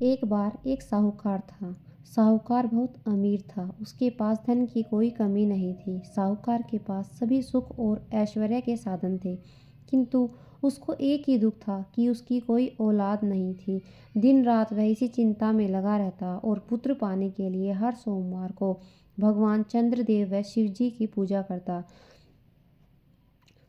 एक बार एक साहूकार था। साहूकार बहुत अमीर था। उसके पास धन की कोई कमी नहीं थी। साहूकार के पास सभी सुख और ऐश्वर्य के साधन थे, किंतु उसको एक ही दुख था कि उसकी कोई औलाद नहीं थी। दिन रात वह इसी चिंता में लगा रहता और पुत्र पाने के लिए हर सोमवार को भगवान चंद्रदेव व शिव जी की पूजा करता।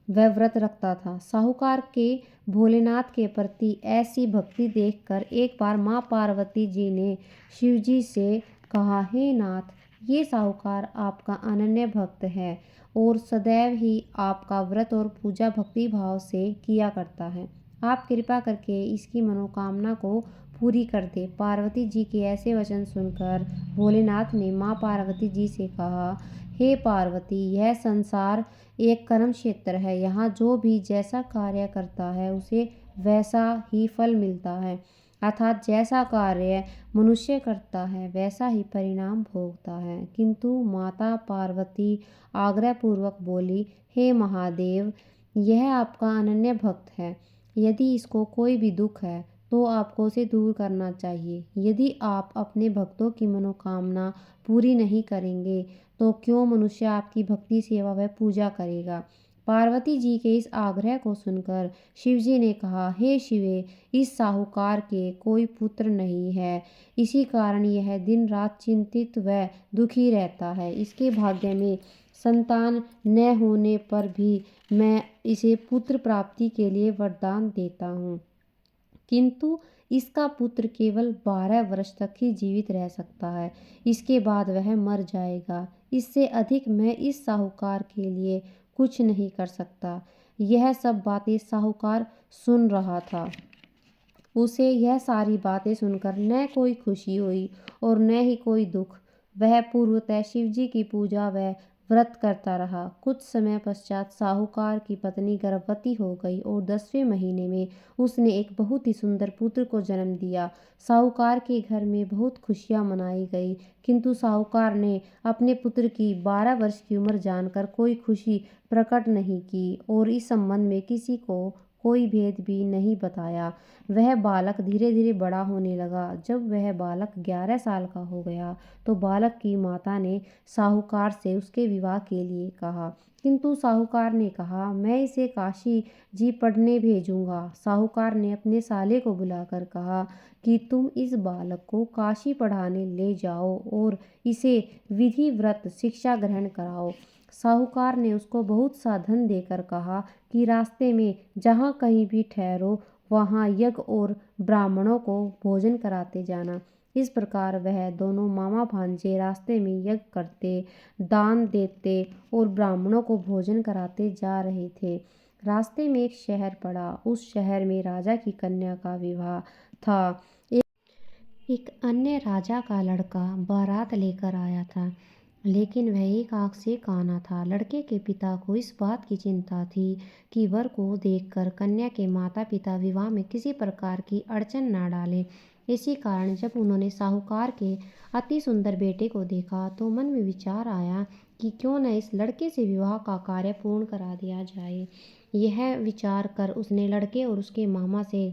वह व्रत रखता था। साहूकार के भोलेनाथ के प्रति ऐसी भक्ति देखकर एक बार माँ पार्वती जी ने शिवजी से कहा, हे नाथ, ये साहूकार आपका अनन्य भक्त है और सदैव ही आपका व्रत और पूजा भक्ति भाव से किया करता है। आप कृपा करके इसकी मनोकामना को पूरी कर दे। पार्वती जी के ऐसे वचन सुनकर भोलेनाथ ने माँ पार्वती जी से कहा, हे पार्वती, यह संसार एक कर्म क्षेत्र है। यहाँ जो भी जैसा कार्य करता है उसे वैसा ही फल मिलता है, अर्थात जैसा कार्य मनुष्य करता है वैसा ही परिणाम भोगता है। किंतु माता पार्वती आग्रहपूर्वक बोली, हे महादेव, यह आपका अनन्य भक्त है। यदि इसको कोई भी दुख है तो आपको उसे दूर करना चाहिए। यदि आप अपने भक्तों की मनोकामना पूरी नहीं करेंगे तो क्यों मनुष्य आपकी भक्ति सेवा व पूजा करेगा। पार्वती जी के इस आग्रह को सुनकर शिवजी ने कहा, हे शिवे, इस साहूकार के कोई पुत्र नहीं है। इसी कारण यह दिन रात चिंतित व दुखी रहता है। इसके भाग्य में संतान न होने पर भी मैं इसे पुत्र प्राप्ति के लिए वरदान देता हूँ, किंतु इसका पुत्र केवल 12 वर्ष तक ही जीवित रह सकता है। इसके बाद वह मर जाएगा। इससे अधिक मैं इस साहूकार के लिए कुछ नहीं कर सकता। यह सब बातें साहूकार सुन रहा था। उसे यह सारी बातें सुनकर न कोई खुशी हुई और न ही कोई दुख। वह पूर्वतः शिवजी की पूजा व व्रत करता रहा। कुछ समय पश्चात साहूकार की पत्नी गर्भवती हो गई और 10वें महीने में उसने एक बहुत ही सुंदर पुत्र को जन्म दिया। साहूकार के घर में बहुत खुशियां मनाई गई, किंतु साहूकार ने अपने पुत्र की 12 वर्ष की उम्र जानकर कोई खुशी प्रकट नहीं की और इस संबंध में किसी को कोई भेद भी नहीं बताया। वह बालक धीरे धीरे बड़ा होने लगा। जब वह बालक 11 साल का हो गया तो बालक की माता ने साहूकार से उसके विवाह के लिए कहा, किंतु साहूकार ने कहा, मैं इसे काशी जी पढ़ने भेजूंगा। साहूकार ने अपने साले को बुलाकर कहा कि तुम इस बालक को काशी पढ़ाने ले जाओ और इसे विधि व्रत शिक्षा ग्रहण कराओ। साहूकार ने उसको बहुत सा धन देकर कहा कि रास्ते में जहाँ कहीं भी ठहरो वहाँ यज्ञ और ब्राह्मणों को भोजन कराते जाना। इस प्रकार वह दोनों मामा भांजे रास्ते में यज्ञ करते, दान देते और ब्राह्मणों को भोजन कराते जा रहे थे। रास्ते में एक शहर पड़ा। उस शहर में राजा की कन्या का विवाह था। एक अन्य राजा का लड़का बारात लेकर आया था, लेकिन वह एक आंख से काना था। लड़के के पिता को इस बात की चिंता थी कि वर को देखकर कन्या के माता पिता विवाह में किसी प्रकार की अड़चन न डालें। इसी कारण जब उन्होंने साहूकार के अति सुंदर बेटे को देखा तो मन में विचार आया कि क्यों न इस लड़के से विवाह का कार्य पूर्ण करा दिया जाए। यह विचार कर उसने लड़के और उसके मामा से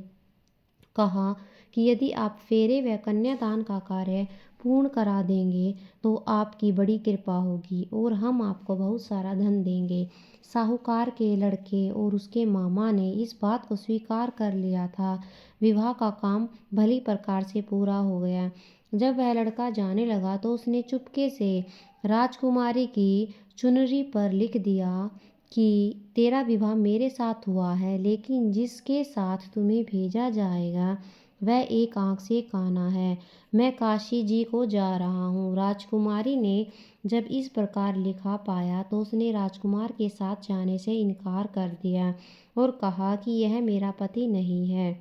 कहा कि यदि आप फेरे व कन्यादान का कार्य पूर्ण करा देंगे तो आपकी बड़ी कृपा होगी और हम आपको बहुत सारा धन देंगे। साहूकार के लड़के और उसके मामा ने इस बात को स्वीकार कर लिया था। विवाह का काम भली प्रकार से पूरा हो गया। जब वह लड़का जाने लगा तो उसने चुपके से राजकुमारी की चुनरी पर लिख दिया कि तेरा विवाह मेरे साथ हुआ है, लेकिन जिसके साथ तुम्हें भेजा जाएगा वह एक आंख से काना है। मैं काशी जी को जा रहा हूँ। राजकुमारी ने जब इस प्रकार लिखा पाया तो उसने राजकुमार के साथ जाने से इनकार कर दिया और कहा कि यह मेरा पति नहीं है।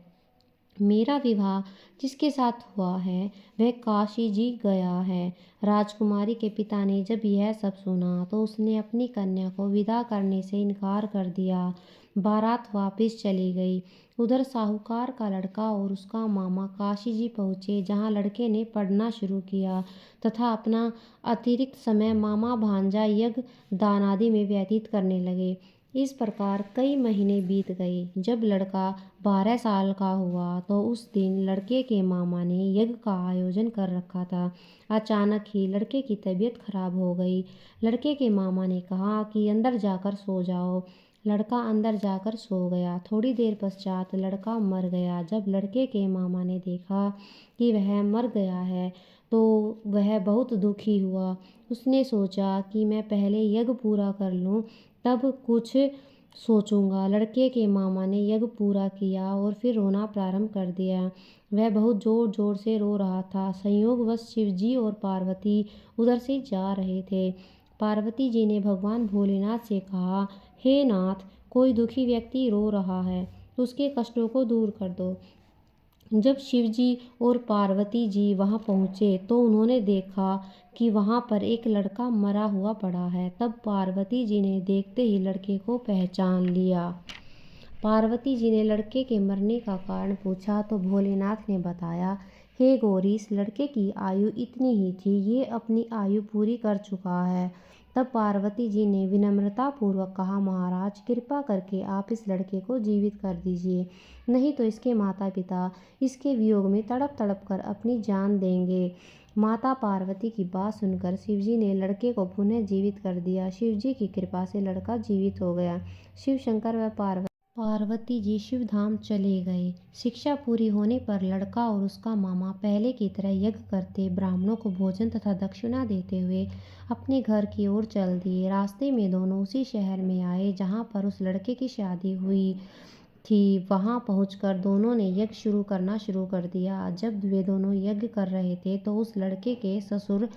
मेरा विवाह जिसके साथ हुआ है वह काशी जी गया है। राजकुमारी के पिता ने जब यह सब सुना तो उसने अपनी कन्या को विदा करने से इनकार कर दिया। बारात वापस चली गई। उधर साहूकार का लड़का और उसका मामा काशी जी पहुँचे, जहाँ लड़के ने पढ़ना शुरू किया तथा अपना अतिरिक्त समय मामा भांजा यज्ञ दान आदि में व्यतीत करने लगे। इस प्रकार कई महीने बीत गए। जब लड़का 12 साल का हुआ तो उस दिन लड़के के मामा ने यज्ञ का आयोजन कर रखा था। अचानक ही लड़के की तबीयत खराब हो गई। लड़के के मामा ने कहा कि अंदर जाकर सो जाओ। लड़का अंदर जाकर सो गया। थोड़ी देर पश्चात लड़का मर गया। जब लड़के के मामा ने देखा कि वह मर गया है तो वह बहुत दुखी हुआ। उसने सोचा कि मैं पहले यज्ञ पूरा कर लूं, तब कुछ सोचूंगा। लड़के के मामा ने यज्ञ पूरा किया और फिर रोना प्रारंभ कर दिया। वह बहुत जोर जोर से रो रहा था। संयोगवश शिवजी और पार्वती उधर से जा रहे थे। पार्वती जी ने भगवान भोलेनाथ से कहा, हे नाथ, कोई दुखी व्यक्ति रो रहा है, उसके कष्टों को दूर कर दो। जब शिवजी और पार्वती जी वहां पहुंचे तो उन्होंने देखा कि वहां पर एक लड़का मरा हुआ पड़ा है। तब पार्वती जी ने देखते ही लड़के को पहचान लिया। पार्वती जी ने लड़के के मरने का कारण पूछा तो भोलेनाथ ने बताया, हे गौरी, इस लड़के की आयु इतनी ही थी, ये अपनी आयु पूरी कर चुका है। तब पार्वती जी ने विनम्रता पूर्वक कहा, महाराज, कृपा करके आप इस लड़के को जीवित कर दीजिए, नहीं तो इसके माता पिता इसके वियोग में तड़प तड़प कर अपनी जान देंगे। माता पार्वती की बात सुनकर शिवजी ने लड़के को पुनः जीवित कर दिया। शिवजी की कृपा से लड़का जीवित हो गया। शिव शंकर व पार्वती जी शिवधाम चले गए। शिक्षा पूरी होने पर लड़का और उसका मामा पहले की तरह यज्ञ करते, ब्राह्मणों को भोजन तथा दक्षिणा देते हुए अपने घर की ओर चल दिए। रास्ते में दोनों उसी शहर में आए जहाँ पर उस लड़के की शादी हुई थी। वहां पहुंचकर दोनों ने यज्ञ शुरू कर दिया। जब वे दोनों यज्ञ कर रहे थे तो उस लड़के के ससुर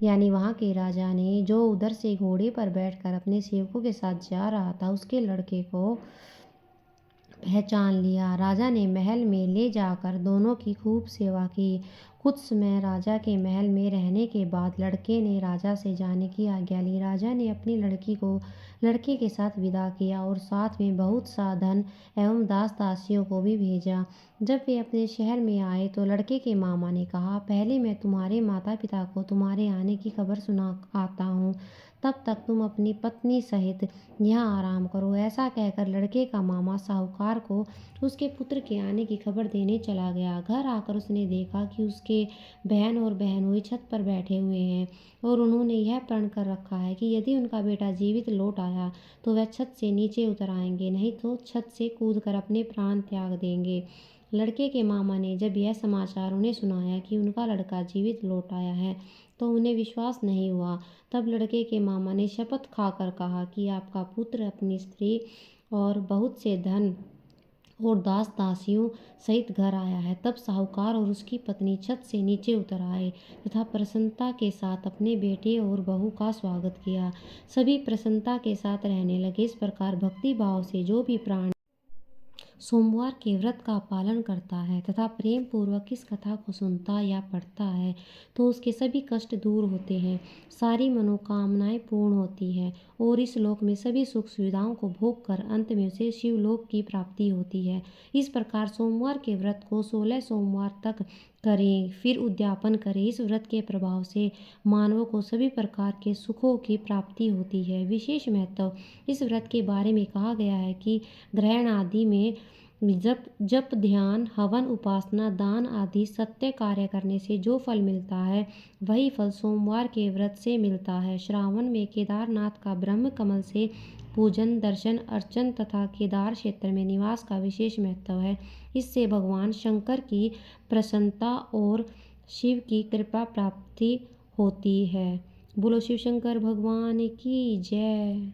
यानी वहां के राजा ने, जो उधर से घोड़े पर बैठकर अपने सेवकों के साथ जा रहा था, उसके लड़के को पहचान लिया। राजा ने महल में ले जाकर दोनों की खूब सेवा की। कुछ समय राजा के महल में रहने के बाद लड़के ने राजा से जाने की आज्ञा ली। राजा ने अपनी लड़की को लड़के के साथ विदा किया और साथ में बहुत सा धन एवं दास दासियों को भी भेजा। जब वे अपने शहर में आए तो लड़के के मामा ने कहा, पहले मैं तुम्हारे माता पिता को तुम्हारे आने की खबर सुना आता हूँ, तब तक तुम अपनी पत्नी सहित यहाँ आराम करो। ऐसा कहकर लड़के का मामा साहूकार को उसके पुत्र के आने की खबर देने चला गया। घर आकर उसने देखा कि उसके बहन और बहनोई छत पर बैठे हुए हैं और उन्होंने यह प्रण कर रखा है कि यदि उनका बेटा जीवित लौट आया तो वह छत से नीचे उतर आएंगे, नहीं तो छत से कूदकर अपने प्राण त्याग देंगे। लड़के के मामा ने जब यह समाचार उन्हें सुनाया कि उनका लड़का जीवित लौट आया है तो उन्हें विश्वास नहीं हुआ। तब लड़के के मामा ने शपथ खाकर कहा कि आपका पुत्र अपनी स्त्री और बहुत से धन और दास दासियों सहित घर आया है। तब साहूकार और उसकी पत्नी छत से नीचे उतर आए तथा प्रसन्नता के साथ अपने बेटे और बहू का स्वागत किया। सभी प्रसन्नता के साथ रहने लगे। इस प्रकार भक्ति भाव से जो भी प्राणी सोमवार के व्रत का पालन करता है तथा प्रेम पूर्वक इस कथा को सुनता या पढ़ता है तो उसके सभी कष्ट दूर होते हैं, सारी मनोकामनाएं पूर्ण होती है और इस लोक में सभी सुख सुविधाओं को भोग कर अंत में उसे शिवलोक की प्राप्ति होती है। इस प्रकार सोमवार के व्रत को 16 सोमवार तक करें, फिर उद्यापन करें। इस व्रत के प्रभाव से मानवों को सभी प्रकार के सुखों की प्राप्ति होती है। विशेष महत्व इस व्रत के बारे में कहा गया है कि ग्रहण आदि में जप ध्यान हवन उपासना दान आदि सत्य कार्य करने से जो फल मिलता है वही फल सोमवार के व्रत से मिलता है। श्रावण में केदारनाथ का ब्रह्म कमल से पूजन दर्शन अर्चन तथा केदार क्षेत्र में निवास का विशेष महत्व है। इससे भगवान शंकर की प्रसन्नता और शिव की कृपा प्राप्ति होती है। बोलो शिव शंकर भगवान की जय।